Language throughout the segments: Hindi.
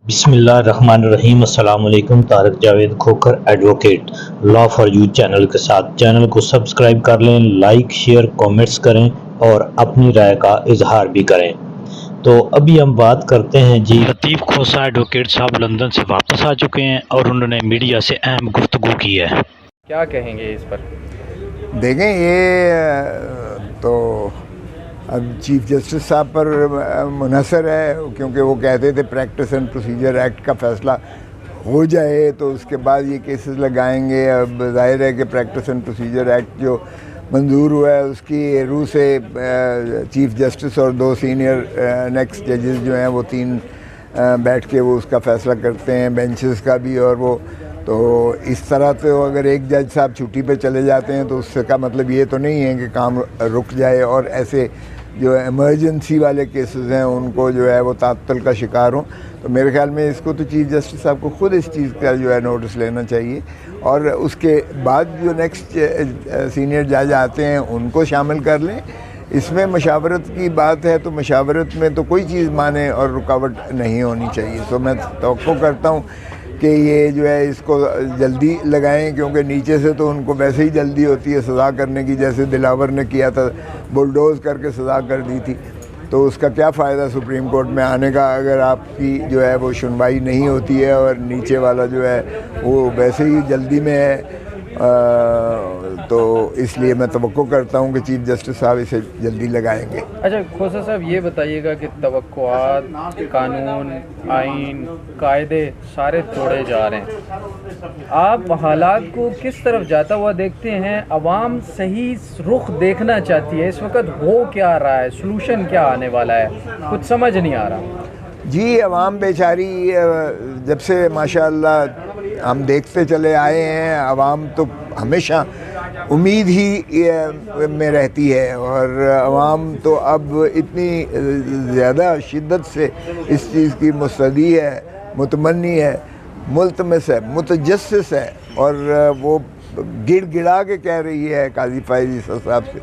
बिस्मिल्लाहिर्रहमानिर्रहीम। अस्सलाम वालेकुम। Tariq Javed Khokhar advocate law for you channel के साथ चैनल को सब्सक्राइब कर लें, लाइक शेयर कमेंट्स करें और अपनी राय का इजहार भी करें। तो अभी हम बात करते हैं जी, लतीफ़ खोसा एडवोकेट साहब लंदन से वापस आ चुके हैं और उन्होंने मीडिया से अहम गुफ्तगू की है। क्या कहेंगे इस पर? देखें तो अब चीफ जस्टिस साहब पर मुनहसर है, क्योंकि वो कहते थे प्रैक्टिस एंड प्रोसीजर एक्ट का फ़ैसला हो जाए तो उसके बाद ये केसेस लगाएंगे। अब जाहिर है कि प्रैक्टिस एंड प्रोसीजर एक्ट जो मंजूर हुआ है उसकी रूह से चीफ जस्टिस और दो सीनियर नेक्स्ट जजेस जो हैं वो तीन बैठ के वो उसका फ़ैसला करते हैं, बेंचेस का भी। और वो तो इस तरह तो अगर एक जज साहब छुट्टी पे चले जाते हैं तो उससे का मतलब ये तो नहीं है कि काम रुक जाए और ऐसे जो इमरजेंसी वाले केसेस हैं उनको जो है वो तात्तल का शिकार हों। तो मेरे ख्याल में इसको तो चीफ जस्टिस साहब को ख़ुद इस चीज़ का जो है नोटिस लेना चाहिए और उसके बाद जो नेक्स्ट सीनियर जज आते हैं उनको शामिल कर लें। इसमें मशावरत की बात है तो मशावरत में तो कोई चीज़ माने और रुकावट नहीं होनी चाहिए। तो मैं तवक्को करता हूँ कि ये जो है इसको जल्दी लगाएं, क्योंकि नीचे से तो उनको वैसे ही जल्दी होती है सज़ा करने की, जैसे दिलावर ने किया था, बुलडोज़ करके सज़ा कर दी थी। तो उसका क्या फ़ायदा सुप्रीम कोर्ट में आने का अगर आपकी जो है वो सुनवाई नहीं होती है और नीचे वाला जो है वो वैसे ही जल्दी में है। तो इसलिए मैं तवक्को करता हूँ कि चीफ जस्टिस साहब इसे जल्दी लगाएंगे। अच्छा खोसा साहब, ये बताइएगा कि तवक्कुआत, कानून, आइन, कायदे सारे तोड़े जा रहे हैं, आप हालात को किस तरफ जाता हुआ देखते हैं? अवाम सही रुख देखना चाहती है, इस वक्त हो क्या रहा है, सलूशन क्या आने वाला है, कुछ समझ नहीं आ रहा। जी, अवाम बेचारी जब से माशाअल्लाह हम देखते चले आए हैं, अवाम तो हमेशा उम्मीद ही में रहती है और अवाम तो अब इतनी ज़्यादा शिद्दत से इस चीज़ की मुस्तदी है, मुतमन्नी है, मुल्तमस है, मुतजस्सिस है और वो गिड़गिड़ा के कह रही है काजी फायज़ साहब से,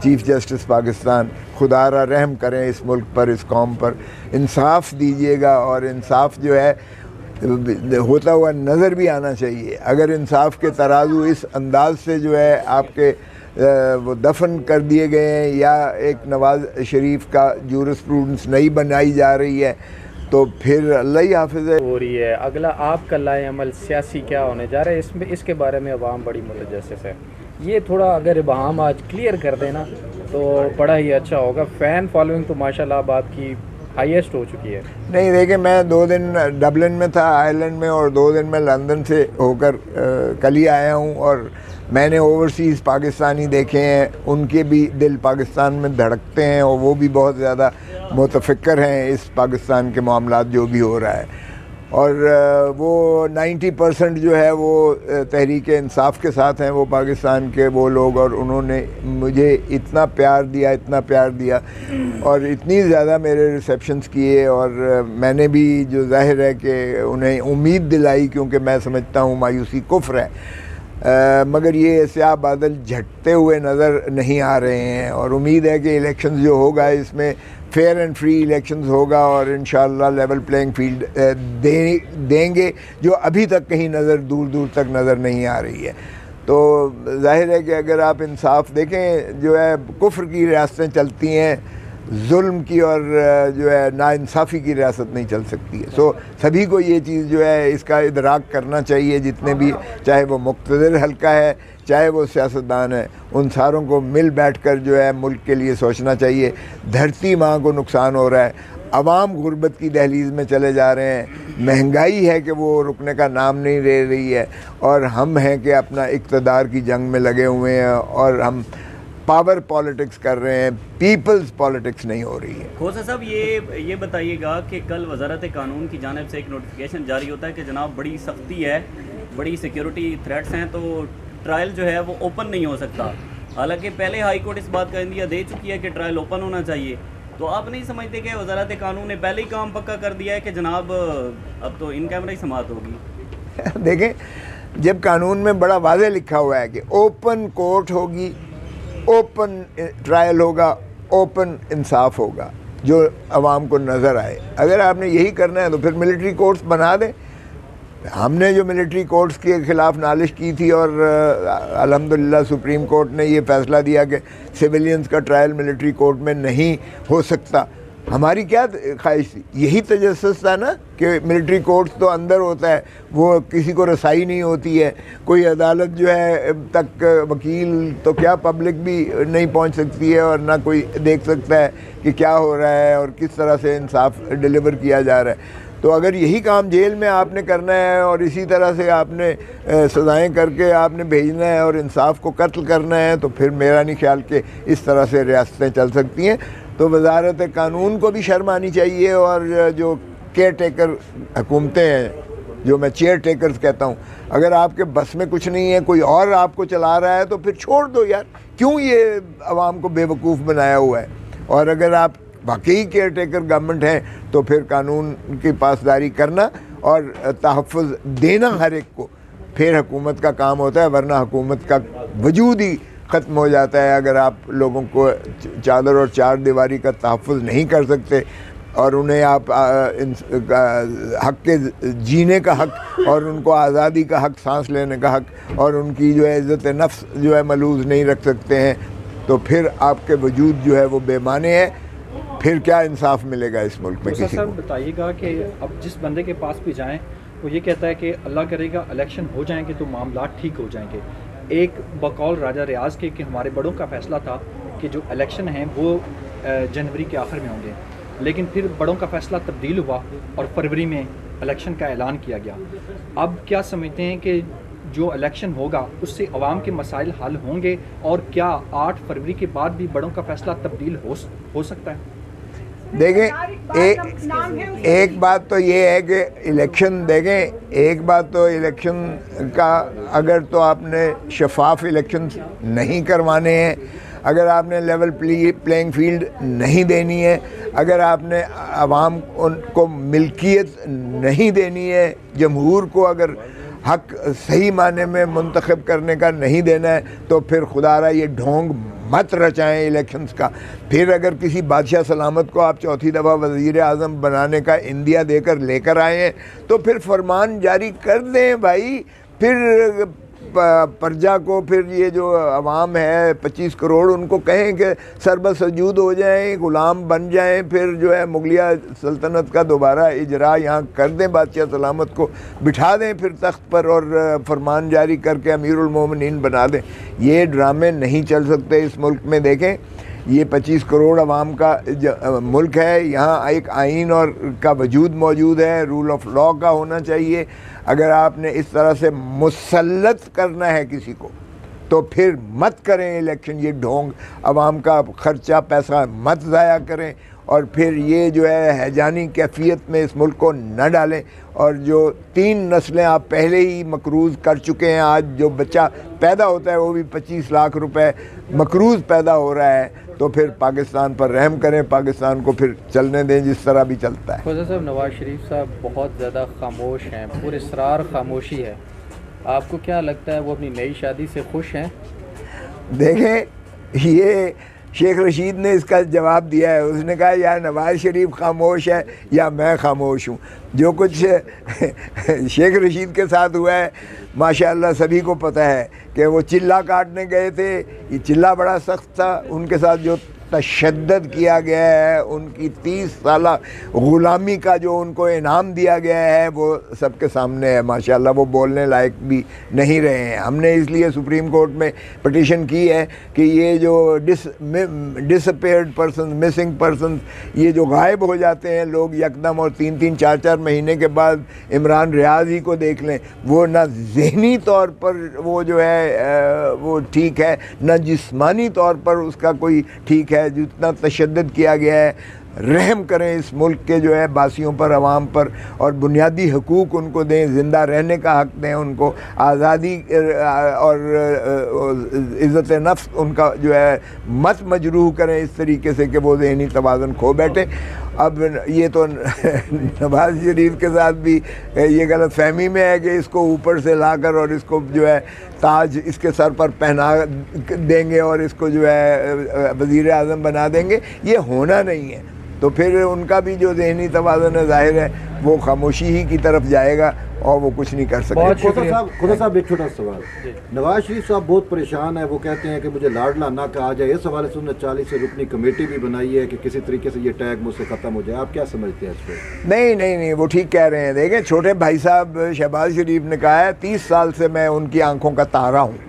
चीफ जस्टिस पाकिस्तान, खुदारा रहम करें इस मुल्क पर, इस कौम पर, इंसाफ दीजिएगा। और इंसाफ जो है होता हुआ नज़र भी आना चाहिए। अगर इंसाफ के तराजू इस अंदाज से जो है आपके वो दफन कर दिए गए हैं या एक नवाज़ शरीफ का जूरिस्प्रूडेंस नहीं बनाई जा रही है तो फिर अल्लाह ही हाफिज़ हो रही है। अगला आपका लाए अमल सियासी क्या होने जा रहा है, इसमें इसके बारे में अवाम बड़ी मुतजस्सिस है। ये थोड़ा अगर इबाहम आज क्लियर कर देना तो बड़ा ही अच्छा होगा। फ़ैन फॉलोइंग तो माशाल्लाह अब आपकी हाईएस्ट हो चुकी है। नहीं, देखिए मैं 2 दिन डबलिन में था आयरलैंड में और 2 दिन में लंदन से होकर कल ही आया हूँ और मैंने ओवरसीज़ पाकिस्तानी देखे हैं, उनके भी दिल पाकिस्तान में धड़कते हैं और वो भी बहुत ज़्यादा मुतफ़िक्र हैं इस पाकिस्तान के मामलात जो भी हो रहा है। और वो 90% जो है वो तहरीक इंसाफ के साथ हैं वो पाकिस्तान के वो लोग, और उन्होंने मुझे इतना प्यार दिया, इतना प्यार दिया और इतनी ज़्यादा मेरे रिसेप्शंस किए और मैंने भी जो जाहिर है कि उन्हें उम्मीद दिलाई, क्योंकि मैं समझता हूँ मायूसी कुफ्र है। मगर ये स्याह बादल झटते हुए नज़र नहीं आ रहे हैं और उम्मीद है कि इलेक्शंस जो होगा इसमें फेयर एंड फ्री इलेक्शंस होगा और इंशाअल्लाह लेवल प्लेइंग फील्ड देंगे जो अभी तक कहीं नज़र दूर दूर तक नज़र नहीं आ रही है। तो जाहिर है कि अगर आप इंसाफ देखें, जो है कुफ्र की रियासतें चलती हैं, जुल्म की और जो है नाइंसाफ़ी की रियासत नहीं चल सकती है। सो सभी को ये चीज़ जो है इसका इदराक करना चाहिए, जितने भी, चाहे वो मुक़्तदिर हल्का है चाहे वो सियासतदान है, उन सारों को मिल बैठ कर जो है मुल्क के लिए सोचना चाहिए। धरती माँ को नुकसान हो रहा है, अवाम गुर्बत की दहलीज़ में चले जा रहे हैं, महंगाई है कि वो रुकने का नाम नहीं ले रही है और हम हैं कि अपना इक़्तिदार की जंग में लगे हुए हैं और हम पावर पॉलिटिक्स कर रहे हैं, पीपल्स पॉलिटिक्स नहीं हो रही है। खोसा साहब, ये बताइएगा कि कल वजारत कानून की जानिब से एक नोटिफिकेशन जारी होता है कि जनाब बड़ी सख्ती है, बड़ी सिक्योरिटी थ्रेट्स हैं, तो ट्रायल जो है वो ओपन नहीं हो सकता। हालांकि पहले हाई कोर्ट इस बात का इंदिया दे चुकी है कि ट्रायल ओपन होना चाहिए। तो आप नहीं समझते कि वजारत कानून ने पहले ही काम पक्का कर दिया है कि जनाब अब तो इन कैमरा ही समाअत होगी? देखें, जब कानून में बड़ा वाज़ेह लिखा हुआ है कि ओपन कोर्ट होगी, ओपन ट्रायल होगा, ओपन इंसाफ होगा, जो आवाम को नज़र आए। अगर आपने यही करना है तो फिर मिलिट्री कोर्ट्स बना दें। हमने जो मिलिट्री कोर्ट्स के ख़िलाफ़ नालिश की थी और अल्हम्दुलिल्लाह सुप्रीम कोर्ट ने ये फ़ैसला दिया कि सिविलियंस का ट्रायल मिलिट्री कोर्ट में नहीं हो सकता। हमारी क्या ख्वाहिश थी, यही तजस्सुस था ना कि मिलिट्री कोर्ट्स तो अंदर होता है, वो किसी को रसाई नहीं होती है, कोई अदालत जो है तक वकील तो क्या पब्लिक भी नहीं पहुंच सकती है और ना कोई देख सकता है कि क्या हो रहा है और किस तरह से इंसाफ डिलीवर किया जा रहा है। तो अगर यही काम जेल में आपने करना है और इसी तरह से आपने सज़ाएं करके आपने भेजना है और इंसाफ को कत्ल करना है, तो फिर मेरा नहीं ख्याल कि इस तरह से रियासतें चल सकती हैं। तो वजारत कानून को भी शर्म आनी चाहिए और जो केयर टेकर हुकूमतें हैं, जो मैं चेयर टेकर्स कहता हूँ, अगर आपके बस में कुछ नहीं है, कोई और आपको चला रहा है तो फिर छोड़ दो यार, क्यों ये आवाम को बेवकूफ़ बनाया हुआ है। और अगर आप वाकई केयर टेकर गवर्नमेंट हैं तो फिर कानून की पासदारी करना और तहफ़्फ़ुज़ देना हर एक को फिर हुकूमत का काम होता है, वरना हुकूमत का वजूद ही ख़त्म हो जाता है। अगर आप लोगों को चादर और चार दीवारी का तहफ़्फ़ुज़ नहीं कर सकते और उन्हें आप हक़ के जीने का हक़ और उनको आज़ादी का हक़, सांस लेने का हक़ और उनकी जो है इज़्ज़त नफ्स जो है मलूज़ नहीं रख सकते हैं, तो फिर आपके वजूद जो है वो बेमाने है। फिर क्या इंसाफ मिलेगा इस मुल्क में किसी को? बताइएगा कि अब जिस बंदे के पास भी जाएं वो ये कहता है कि अल्लाह करेगा इलेक्शन हो जाएंगे तो मामला ठीक हो जाएंगे। एक बकौल राजा रियाज के कि हमारे बड़ों का फैसला था कि जो इलेक्शन हैं वो जनवरी के आखिर में होंगे, लेकिन फिर बड़ों का फैसला तब्दील हुआ और फरवरी में इलेक्शन का ऐलान किया गया। अब क्या समझते हैं कि जो इलेक्शन होगा उससे अवाम के मसाइल हल होंगे और क्या 8 फरवरी के बाद भी बड़ों का फैसला तब्दील हो सकता है? देखें, एक बात तो ये है कि इलेक्शन देखें, एक बात तो इलेक्शन का अगर तो आपने शफाफ इलेक्शन नहीं करवाने हैं, अगर आपने लेवल प्लेइंग फील्ड नहीं देनी है, अगर आपने आवाम उनको मिल्कियत नहीं देनी है, जमहूर को अगर हक सही माने में मुंतखब करने का नहीं देना है, तो फिर खुदारा ये ढोंग मत रचाएं इलेक्शंस का। फिर अगर किसी बादशाह सलामत को आप चौथी दफ़ा वज़ीर आज़म बनाने का इंदिया देकर लेकर आए हैं तो फिर फरमान जारी कर दें भाई। फिर प्रजा को, फिर ये जो अवाम है 25 करोड़, उनको कहें कि सरबसजूद हो जाएं, ग़ुलाम बन जाएं, फिर जो है मुगलिया सल्तनत का दोबारा इजरा यहाँ कर दें, बादशाह सलामत को बिठा दें फिर तख्त पर और फरमान जारी करके अमीरुल मोमिनीन बना दें। ये ड्रामे नहीं चल सकते इस मुल्क में। देखें, ये 25 करोड़ अवाम का मुल्क है, यहाँ एक आइन और का वजूद मौजूद है, रूल ऑफ लॉ का होना चाहिए। अगर आपने इस तरह से मुसल्लत करना है किसी को तो फिर मत करें इलेक्शन। ये ढोंग अवाम का खर्चा पैसा मत ज़ाया करें और फिर ये जो है हैजानी कैफियत में इस मुल्क को न डालें। और जो 3 नस्लें आप पहले ही मकरूज़ कर चुके हैं, आज जो बच्चा पैदा होता है वो भी 25 लाख रुपए मकरूज़ पैदा हो रहा है, तो फिर पाकिस्तान पर रहम करें, पाकिस्तान को फिर चलने दें जिस तरह भी चलता है। ख्वाजा साहब, नवाज़ शरीफ साहब बहुत ज़्यादा खामोश हैं, पुरस्रार खामोशी है। आपको क्या लगता है वो अपनी नई शादी से खुश हैं? देखें, ये शेख रशीद ने इसका जवाब दिया है। उसने कहा या नवाज़ शरीफ खामोश है या मैं खामोश हूँ। जो कुछ शेख रशीद के साथ हुआ है माशाअल्लाह सभी को पता है कि वो चिल्ला काटने गए थे, ये चिल्ला बड़ा सख्त था। उनके साथ जो तशद्दद किया गया है, उनकी 30 साल ग़ुलामी का जो उनको इनाम दिया गया है, वो सबके सामने है। माशाअल्लाह वो बोलने लायक भी नहीं रहे हैं। हमने इसलिए सुप्रीम कोर्ट में पिटीशन की है कि ये जो डिसअपेयर्ड पर्सन, मिसिंग पर्सन, ये जो गायब हो जाते हैं लोग यकदम और 3-3, 4-4 महीने के बाद, इमरान रियाज ही को देख लें, वो ना ज़हनी तौर पर वो जो है वो ठीक है, ना जिस्मानी तौर पर उसका कोई ठीक है। जितना तशद्दुद किया गया है, रहम करें इस मुल्क के जो है बासियों पर, अवाम पर, और बुनियादी हकूक़ उनको दें, ज़िंदा रहने का हक़ दें उनको, आज़ादी और इज़्ज़त नफ्स उनका जो है मत मजरूह करें इस तरीके से कि वो ज़हनी तवाज़ुन खो बैठे। अब ये तो नवाज़ शरीफ के साथ भी ये गलत फहमी में है कि इसको ऊपर से लाकर और इसको जो है ताज इसके सर पर पहना देंगे और इसको जो है वज़ीर आज़म बना देंगे। ये होना नहीं है। तो फिर उनका भी जो ज़हनी तवाज़ुन है ज़ाहिर है वो खामोशी ही की तरफ जाएगा और वो कुछ नहीं कर बहुत सकते। शुक्रिया। खुदा साहब एक छोटा सवाल, नवाज शरीफ साहब बहुत परेशान है, वो कहते हैं कि मुझे लाडला ना कहा जाए। इस हवाले से उन्होंने 40 से रुकनी कमेटी भी बनाई है कि किसी तरीके से ये टैग मुझसे ख़त्म हो जाए। आप क्या समझते हैं इस पर? नहीं, वो ठीक कह रहे हैं। देखें, छोटे भाई साहब शहबाज शरीफ ने कहा है 30 साल से मैं उनकी आंखों का तारा हूँ,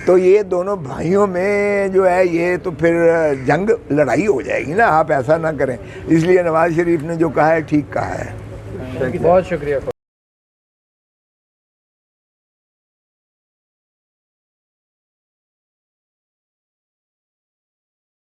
तो ये दोनों भाइयों में जो है ये तो फिर जंग लड़ाई हो जाएगी ना, आप ऐसा ना करें। इसलिए नवाज शरीफ ने जो कहा है ठीक कहा है। बहुत शुक्रिया।